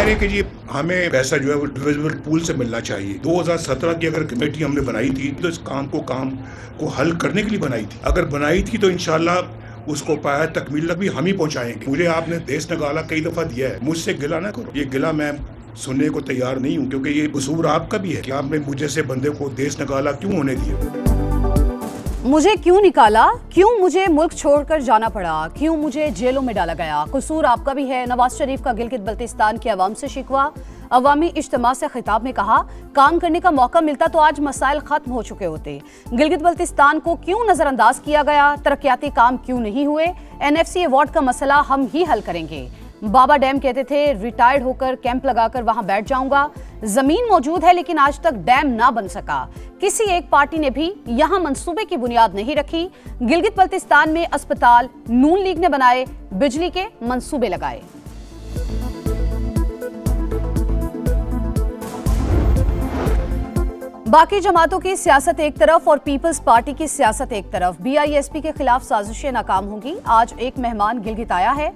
रहे हैं कि जी हमें पैसा जो है वो डिविजिबल पूल से मिलना चाहिए। 2017 की अगर कमेटी हमने बनाई थी तो इस काम को हल करने के लिए बनाई थी। अगर बनाई थी तो इंशाल्लाह उसको पाया तकमील तक भी हम ही पहुंचाएंगे। मुझे आपने देश नगाला कई दफा दिया है, मुझसे गिला ना करो। ये गिला मैं सुनने को तैयार नहीं हूँ, क्योंकि ये कसूर आपका भी है कि आपने मुझे से बंदे को देश नगाला क्यों होने दिया। मुझे क्यों निकाला, क्यों मुझे मुल्क छोड़कर जाना पड़ा, क्यों मुझे जेलों में डाला गया, कसूर आपका भी है। नवाज शरीफ का गिलगित बल्तिस्तान के अवाम से शिकवा। अवामी इज्तिमा से खिताब में कहा, काम करने का मौका मिलता तो आज मसाइल खत्म हो चुके होते। गिलगित बल्तिस्तान को क्यों नजरअंदाज किया गया, तरक्याती काम क्यों नहीं हुए, NFC अवार्ड का मसला हम ही हल करेंगे। बाबा डैम कहते थे रिटायर्ड होकर कैंप लगाकर वहां बैठ जाऊंगा। जमीन मौजूद है लेकिन आज तक डैम ना बन सका। किसी एक पार्टी ने भी यहां मंसूबे की बुनियाद नहीं रखी। गिलगित बल्तिस्तान में अस्पताल नून लीग ने बनाए, बिजली के मंसूबे लगाए। बाकी जमातों की सियासत एक तरफ और पीपल्स पार्टी की सियासत एक तरफ। BISP के खिलाफ साजिशें नाकाम होंगी। आज एक मेहमान गिलगित आया है,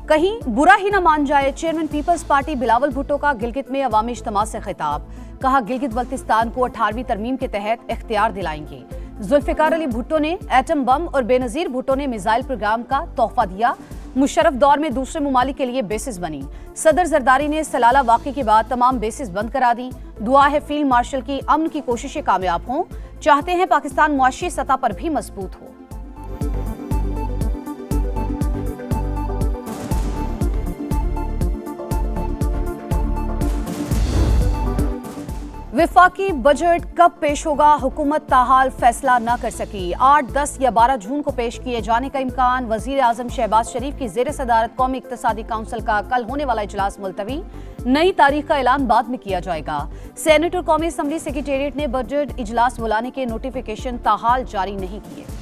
कहीं बुरा ही न मान जाए। चेयरमैन पीपल्स पार्टी बिलावल भुट्टो का गिलगित में अवामी इज्तिमा से खिताब। कहा, गिलगित बल्तिस्तान को 18वीं तरमीम के तहत इख्तियार दिलाएंगे। जुल्फिकार अली भुट्टो ने एटम बम और बेनजीर भुट्टो ने मिसाइल प्रोग्राम का तोहफा दिया। मुशर्रफ दौर में दूसरे मुमालिक के लिए बेसिस बनी। सदर जरदारी ने सलाला वाक़े के बाद तमाम बेसिस बंद करा दी। दुआ है फील्ड मार्शल की अमन की कोशिशें कामयाब हों। चाहते हैं पाकिस्तान मुआशी सतह पर भी मजबूत हो। विफाकी बजट कब पेश होगा, हुकूमत ताहाल फैसला न कर सकी। 8, 10 या 12 जून को पेश किए जाने का इम्कान। वजीर आजम शहबाज शरीफ की जेर सदारत कौमी इक्तसादी काउंसिल का कल होने वाला इजलास मुलतवी। नई तारीख का ऐलान बाद में किया जाएगा। सेनेट और कौमी असम्बली सेक्रेटेरिएट ने बजट इजलास बुलाने के नोटिफिकेशन ताहाल जारी नहीं किए।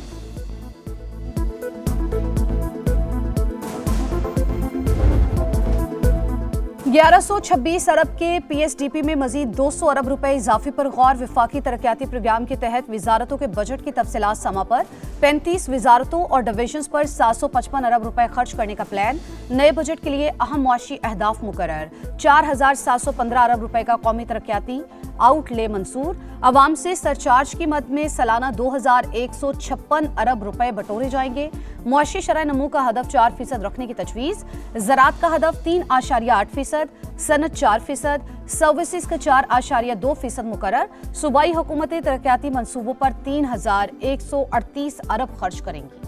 $1126 अरब के PSDP में मजीद 200 अरब रुपए इजाफे पर गौर। विफाकी तरक्याती प्रोग्राम के तहत वजारतों के बजट की तफसीलात समा पर। 35 वजारतों और डिवीजन्स पर 755 अरब रुपए खर्च करने का प्लान। नए बजट के लिए अहम मुआशी अहदाफ मुकर्रर। 4715 अरब रुपए का कौमी तरक्याती आउटले मंसूर। अवाम से सरचार्ज की मद में सालाना 2156 अरब रुपए बटोरे जाएंगे। मुआशी शरह नमू का हदफ 4% रखने की तजवीज़। ज़राअत का हदफ 3.8%, सनत 4%, सर्विसेज का 4.2% मुकर्रर। सूबाई हुकूमतें तरक्याती मंसूबों पर 3138 अरब खर्च करेंगी।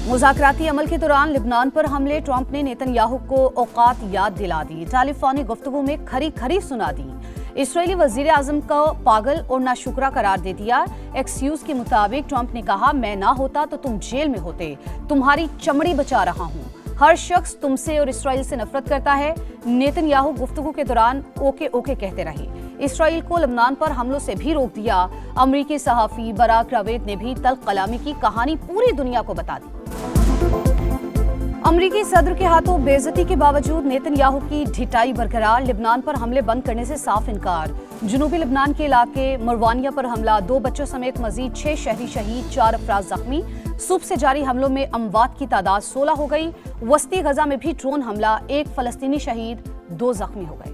मुज़ाकराती अमल के दौरान लिबनान पर हमले। ट्रंप ने नेतन्याहू को औकात याद दिला दी। टेलीफोनी गुफ्तगू में खरी खरी सुना दी। इसराइली वजीर आजम को पागल और नाशुक्रा करार दे दिया। एक्सक्यूज के मुताबिक ट्रंप ने कहा, मैं ना होता तो तुम जेल में होते। तुम्हारी चमड़ी बचा रहा हूँ। हर शख्स तुमसे और इसराइल से नफरत करता है। नेतन्याहू गुफ्तगू के दौरान ओके ओके कहते रहे। इसराइल को लबनान पर हमलों से भी रोक दिया। अमरीकी सहाफी बराक रावेद ने भी तल्ख कलामी की कहानी पूरी दुनिया को बता दी। अमरीकी सदर के हाथों बेइज्जती के बावजूद नेतन्याहू की ढिठाई बरकरार। लिबनान पर हमले बंद करने से साफ इनकार। जनूबी लिबनान के इलाके मरवानिया पर हमला। 2 बच्चों समेत मजीद 6 शहरी शहीद, 4 अफराद जख्मी। सुबह से जारी हमलों में अमवात की तादाद 16 हो गई। वस्ती गजा में भी ड्रोन हमला। 1 फलस्तीनी शहीद, 2 जख्मी हो गए।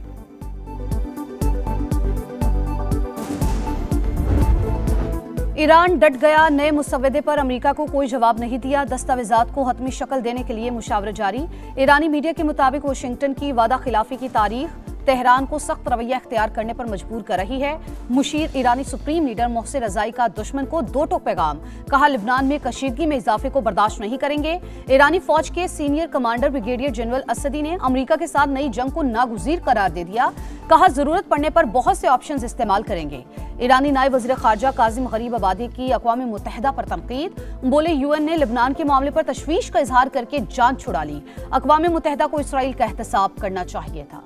ईरान डट गया। नए मुसव्वदे पर अमेरिका को कोई जवाब नहीं दिया। दस्तावेजात को हतमी शक्ल देने के लिए मुशावरा जारी। ईरानी मीडिया के मुताबिक वाशिंगटन की वादा खिलाफी की तारीख तेहरान को सख्त रवैया इख्तियार करने पर मजबूर कर रही है। मुशीर ईरानी सुप्रीम लीडर मोहसिन रजाई का दुश्मन को 2 टोक पैगाम। कहा, लिबनान में कशीदगी में इजाफे को बर्दाश्त नहीं करेंगे। ईरानी फौज के सीनियर कमांडर ब्रिगेडियर जनरल असदी ने अमेरिका के साथ नई जंग को नागुज़ीर करार दे दिया। कहा, जरूरत पड़ने पर बहुत से ऑप्शंस इस्तेमाल करेंगे। ईरानी नायब वज़ीर ख़ारजा काज़िम गरीब आबादी की अक़वाम मुत्तहिदा पर तनक़ीद। बोले, UN ने लिबनान के मामले पर तशवीश का इजहार करके जान छुड़ा ली। अक़वाम मुत्तहिदा को इसराइल का एहतसाब करना चाहिए था।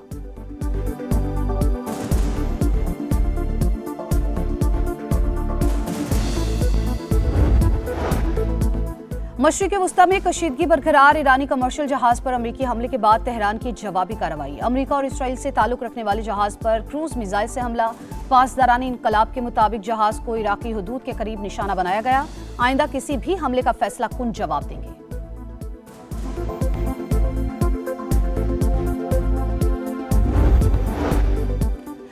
मशरिक़ वस्ता में कशीदगी बरकरार। ईरानी कमर्शियल जहाज पर अमेरिकी हमले के बाद तेहरान की जवाबी कार्रवाई। अमेरिका और इसराइल से ताल्लुक रखने वाले जहाज पर क्रूज मिसाइल से हमला। पासदारानी इनकलाब के मुताबिक जहाज को इराकी हुदूद के करीब निशाना बनाया गया। आइंदा किसी भी हमले का फैसला कुन जवाब देंगे।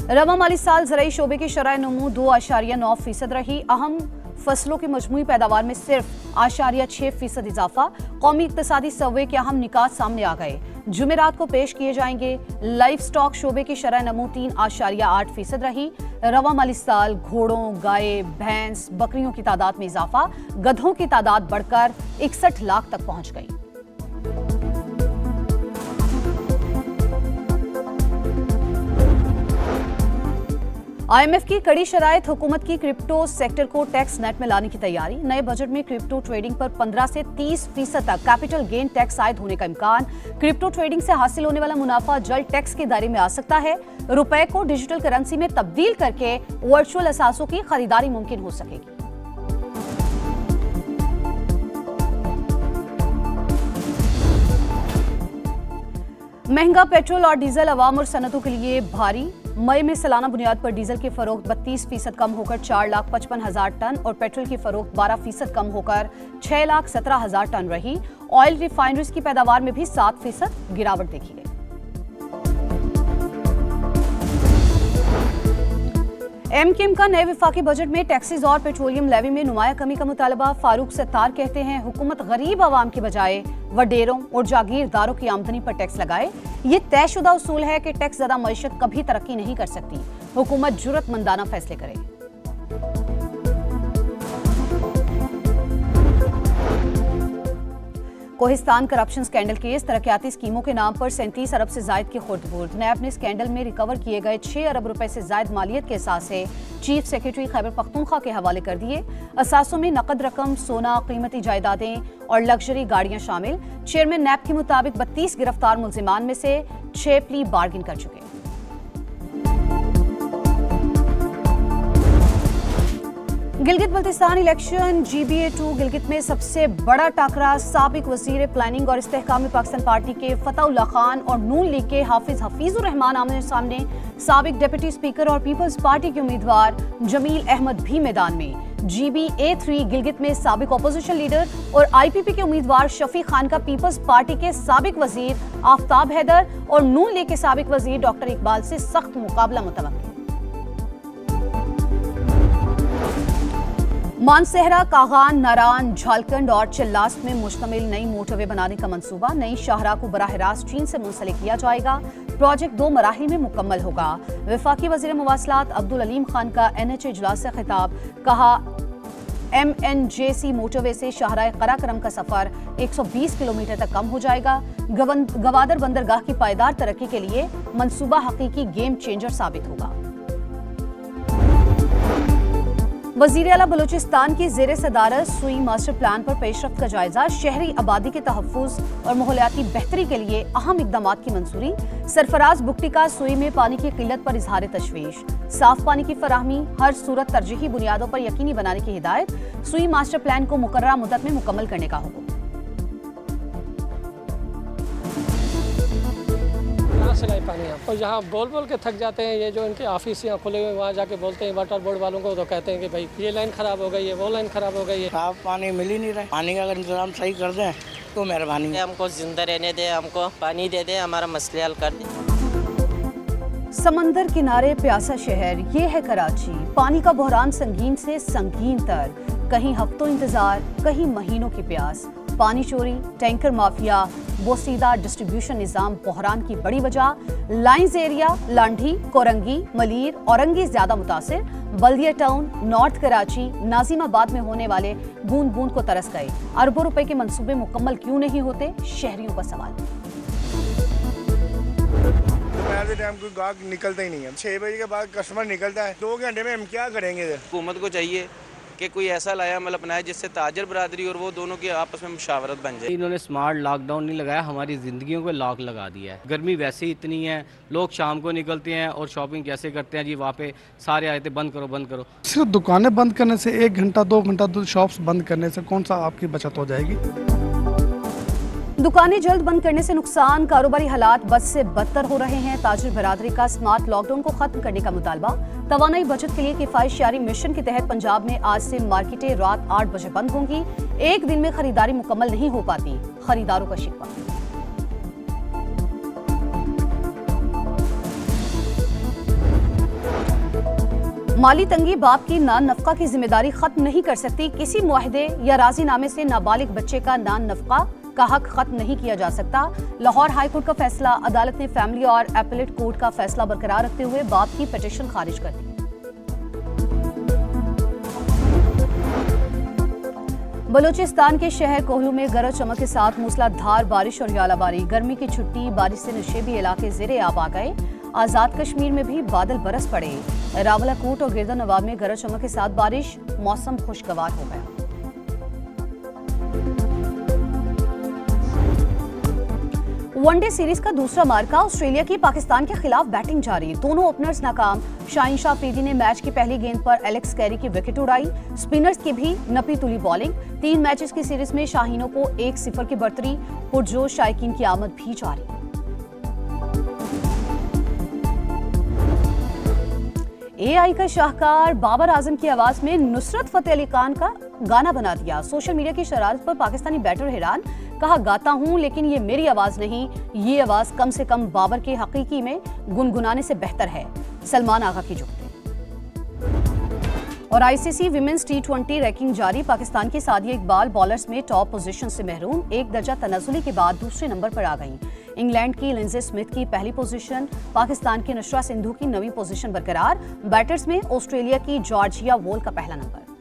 रवा माली साल ज़राई शोबे की शरह नमू 2.9% रही। अहम फसलों की मजमूई पैदावार में सिर्फ 6% इजाफा। कौमी इक्तिसादी सर्वे के अहम निकात सामने आ गए। जुमेरात को पेश किए जाएंगे। लाइफ स्टॉक शोबे की शरह नमू 3.8% रही। रवा माली साल घोड़ों, गाय, भैंस, बकरियों की तादाद में इजाफा। गधों की तादाद बढ़कर 61 लाख तक पहुंच गई। IMF की कड़ी शराइत, हुकूमत की क्रिप्टो सेक्टर को टैक्स नेट में लाने की तैयारी। नए बजट में क्रिप्टो ट्रेडिंग पर 15 से 30% तक कैपिटल गेन टैक्स आयद होने का इम्कान। क्रिप्टो ट्रेडिंग से हासिल होने वाला मुनाफा जल्द टैक्स के दायरे में आ सकता है। रुपए को डिजिटल करेंसी में तब्दील करके वर्चुअल असासों की खरीदारी मुमकिन हो सकेगी। महंगा पेट्रोल और डीजल अवाम और सनतों के लिए भारी। मई में सालाना बुनियाद पर डीजल की फरोख्त 32% कम होकर 4,55,000 टन और पेट्रोल की फरोख्त 12% कम होकर 6,17,000 टन रही। ऑयल रिफाइनरीज की पैदावार में भी 7% गिरावट देखी गई। एमकेएम का नए विफाकी बजट में टैक्सेस और पेट्रोलियम लेवी में नुमाया कमी का मुतालबा। फारूक सत्तार कहते हैं हुकूमत गरीब आवाम के बजाय वडेरों और जागीरदारों की आमदनी पर टैक्स लगाए। ये तयशुदा उसूल है कि टैक्स ज़्यादा मईशत कभी तरक्की नहीं कर सकती। हुकूमत जुर्रतमंदाना फैसले करे। कोहिस्तान करप्शन स्कैंडल केस, तरक्याती स्कीमों के नाम पर 37 अरब से जायद की खुर्द-बुर्द। नैब ने स्कैंडल में रिकवर किए गए 6 अरब रुपए से जायद मालियत के असासे चीफ सेक्रेटरी खैबर पख्तूनख्वा के हवाले कर दिए। असासों में नकद रकम, सोना, कीमती जायदादें और लग्जरी गाड़ियां शामिल। चेयरमैन नैब के मुताबिक 32 गिरफ्तार मुल्जिमान में से 6 प्ली बार्गिन कर चुके। गिलगित बल्तिस्तान इलेक्शन GBA2 गिलगित में सबसे बड़ा टाकरा। साबिक वजीर प्लानिंग और इस्तेहकाम पाकिस्तान पार्टी के फतहुल्लाह खान और नून लीग के हाफिज हफीजुर रहमान आमने सामने। साबिक डिप्टी स्पीकर और पीपल्स पार्टी के उम्मीदवार जमील अहमद भी मैदान में। GBA3 गिलगित में साबिक अपोजिशन लीडर और IPP के उम्मीदवार शफी खान का पीपल्स पार्टी के साबिक वजीर आफ्ताब हैदर और नून लीग के साबिक वजीर डॉक्टर इकबाल से सख्त मुकाबला मुतवक्किल। मानसहरा, कागान, नारान, झालकंड और चिल्लास्ट में मुश्तमिल नई मोटरवे बनाने का मंसूबा। नई शाहराह को बराह रास्त चीन से मुंसलिक किया जाएगा। प्रोजेक्ट 2 मराहिल में मुकम्मल होगा। वफाकी वजीर मुवासलात अब्दुल अलीम खान का NH इजलास से खिताब। कहा MNJC मोटरवे से शाहराह कराकरम का सफर 120 किलोमीटर तक कम हो जाएगा। गवादर बंदरगाह की पायदार तरक्की के लिए मंसूबा हकीकी गेम चेंजर साबित होगा। वजीर आला बलूचिस्तान की ज़ेरे सदारत सुई मास्टर प्लान पर पेशरफ्त का जायजा। शहरी आबादी के तहफ़्फ़ुज़ और माहौलियाती बेहतरी के लिए अहम इक़दामात की मंजूरी। सरफराज बुगटी का सुई में पानी की किल्लत पर इजहार तशवीश। साफ पानी की फराहमी हर सूरत तरजीही बुनियादों पर यकीनी बनाने की हिदायत। सुई मास्टर प्लान को मुकर्ररा मुद्दत में मुकम्मल करने का हुक्म। सिलाई पानी है और यहाँ बोल बोल के थक जाते हैं। ये जो इनके ऑफिस यहाँ खुले हुए वहाँ जाके बोलते हैं वाटर बोर्ड वालों को, तो कहते हैं कि भाई ये लाइन खराब हो गई है, वो लाइन खराब हो गई है। साफ पानी मिल ही नहीं रहा। पानी का अगर इंतजाम सही कर दें तो मेहरबानी। हमको जिंदा रहने दे, हमको पानी दे दे, हमारा मसले हल कर दे। समंदर किनारे प्यासा शहर ये है कराची। पानी का बहरान संगीन से संगीन तर। कहीं हफ्तों इंतजार, कहीं महीनों की प्यास। पानी चोरी, टैंकर माफिया, बोसीदा डिस्ट्रीब्यूशन निज़ाम बहरान की बड़ी वजह। लाइंस एरिया, लांढी, कोरंगी, मलीर, औरंगी ज्यादा मुतासिर। बल्दिया टाउन, नॉर्थ कराची, नाजिमाबाद में होने वाले बूंद बूंद को तरस गए। अरबों रुपए के मंसूबे मुकम्मल क्यों नहीं होते, शहरियों का सवाल। दोपहर के टाइम कोई गाहक निकलता ही नहीं है। 6 बजे के बाद कस्टमर निकलता है। 2 घंटे में हम क्या करेंगे? हुकूमत को चाहिए कि कोई ऐसा लाया अमल अपनाए जिससे ताजर बरादरी और वो दोनों की आपस में मुशावरत बन जाए। इन्होंने स्मार्ट लॉकडाउन नहीं लगाया, हमारी ज़िंदगियों को लॉक लगा दिया है। गर्मी वैसे ही इतनी है, लोग शाम को निकलते हैं और शॉपिंग कैसे करते हैं जी, वहाँ पे सारे आए थे बंद करो बंद करो। सिर्फ दुकानें बंद करने से 1 घंटा 2 घंटा शॉप्स बंद करने से कौन सा आपकी बचत हो जाएगी? दुकानें जल्द बंद करने से नुकसान, कारोबारी हालात बद से बदतर हो रहे हैं। ताजिर बरादरी का स्मार्ट लॉकडाउन को खत्म करने का मुतालबा। तवानाई बचत के लिए किफायत मिशन के तहत पंजाब में आज से मार्केटें रात 8 बजे बंद होंगी। एक दिन में खरीदारी मुकम्मल नहीं हो पाती, खरीदारों का शिकवा। माली तंगी बाप की नान नफका की जिम्मेदारी खत्म नहीं कर सकती। किसी मुआहदे या राजीनामे से नाबालिग बच्चे का नान नफका का हक खत्म नहीं किया जा सकता। लाहौर हाई कोर्ट का फैसला। अदालत ने फैमिली और एपेलेट कोर्ट का फैसला बरकरार रखते हुए बाप की पिटीशन खारिज कर दी। बलूचिस्तान के शहर कोहलू में गरज चमक के साथ मूसलाधार बारिश और यालाबारी। गर्मी की छुट्टी, बारिश से नशेबी इलाके ज़ेरे आब आ गए। आजाद कश्मीर में भी बादल बरस पड़े। रावलाकोट और गिरदर नवाब में गरज चमक के साथ बारिश, मौसम खुशगवार हो गया। वनडे सीरीज का दूसरा मार्का ऑस्ट्रेलिया की पाकिस्तान के खिलाफ बैटिंग जारी। दोनों ओपनर्स नाकाम। शाहीन शाह अफरीदी ने मैच की पहली गेंद पर एलेक्स कैरी की विकेट उड़ाई। स्पिनर्स की भी नपी तुली बॉलिंग। 3 मैचेस की सीरीज में शाहीनों को 1-0 की बढ़तरी। पुरजोश शायकीन की आमद भी जारी। एआई का शाहकार बाबर आजम की आवाज में नुसरत फतेह अली खान का गाना बना दिया। सोशल मीडिया की शरारत पर पाकिस्तानी बैटर हैरान। कहा, गाता हूं लेकिन ये मेरी आवाज नहीं, ये आवाज कम से कम बाबर के हकीकी में गुनगुनाने से बेहतर है। सलमान आगा की जुगते। और आईसीसी विमेंस T20 रैंकिंग जारी। पाकिस्तान की सादिया इकबाल बॉलर्स में टॉप पोजीशन से महरूम। 1 दर्जा तनाजुली के बाद दूसरे नंबर पर आ गईं। इंग्लैंड की लिंडसे स्मिथ की पहली पोजीशन। पाकिस्तान की नशरा सिंधु की 9वीं पोजीशन बरकरार। बैटर्स में ऑस्ट्रेलिया की जॉर्जिया वोल का पहला नंबर।